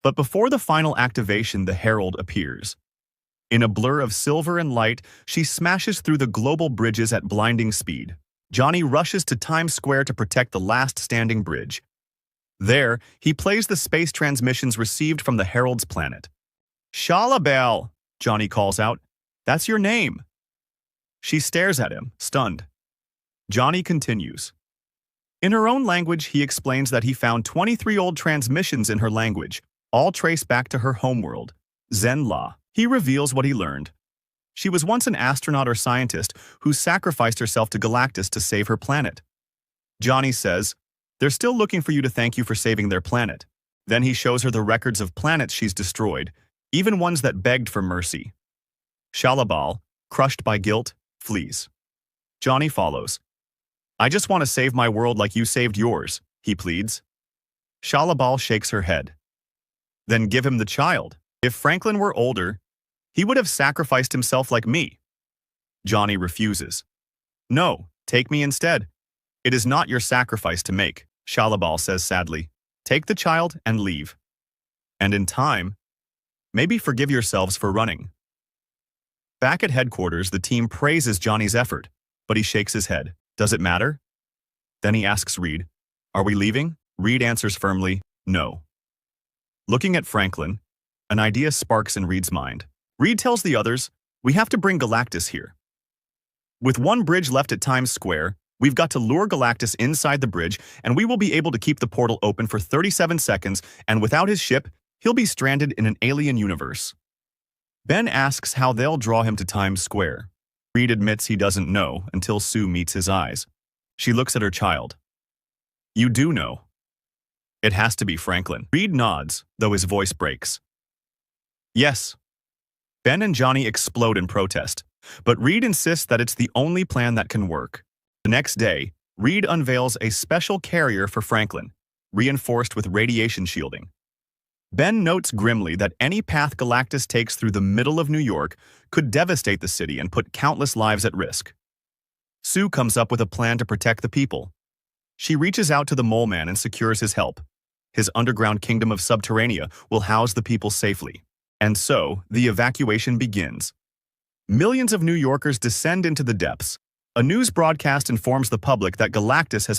But before the final activation, the Herald appears. In a blur of silver and light, she smashes through the global bridges at blinding speed. Johnny rushes to Times Square to protect the last standing bridge. There, he plays the space transmissions received from the Herald's planet. "Shalabel," Johnny calls out. "That's your name." She stares at him, stunned. Johnny continues. In her own language, he explains that he found 23 old transmissions in her language, all trace back to her homeworld, Zenla. He reveals what he learned. She was once an astronaut or scientist who sacrificed herself to Galactus to save her planet. Johnny says, "They're still looking for you to thank you for saving their planet." Then he shows her the records of planets she's destroyed, even ones that begged for mercy. Shalabal, crushed by guilt, flees. Johnny follows. "I just want to save my world like you saved yours," he pleads. Shalabal shakes her head. "Then give him the child. If Franklin were older, he would have sacrificed himself like me." Johnny refuses. "No, take me instead." "It is not your sacrifice to make," Shalabal says sadly. "Take the child and leave. And in time, maybe forgive yourselves for running." Back at headquarters, the team praises Johnny's effort, but he shakes his head. Does it matter? Then he asks Reed, "Are we leaving?" Reed answers firmly, "No." Looking at Franklin, an idea sparks in Reed's mind. Reed tells the others, "We have to bring Galactus here. With one bridge left at Times Square, we've got to lure Galactus inside the bridge, and we will be able to keep the portal open for 37 seconds, and without his ship, he'll be stranded in an alien universe." Ben asks how they'll draw him to Times Square. Reed admits he doesn't know until Sue meets his eyes. She looks at her child. "You do know." "It has to be Franklin." Reed nods, though his voice breaks. "Yes." Ben and Johnny explode in protest, but Reed insists that it's the only plan that can work. The next day, Reed unveils a special carrier for Franklin, reinforced with radiation shielding. Ben notes grimly that any path Galactus takes through the middle of New York could devastate the city and put countless lives at risk. Sue comes up with a plan to protect the people. She reaches out to the Mole Man and secures his help. His underground kingdom of Subterranea will house the people safely. And so, the evacuation begins. Millions of New Yorkers descend into the depths. A news broadcast informs the public that Galactus has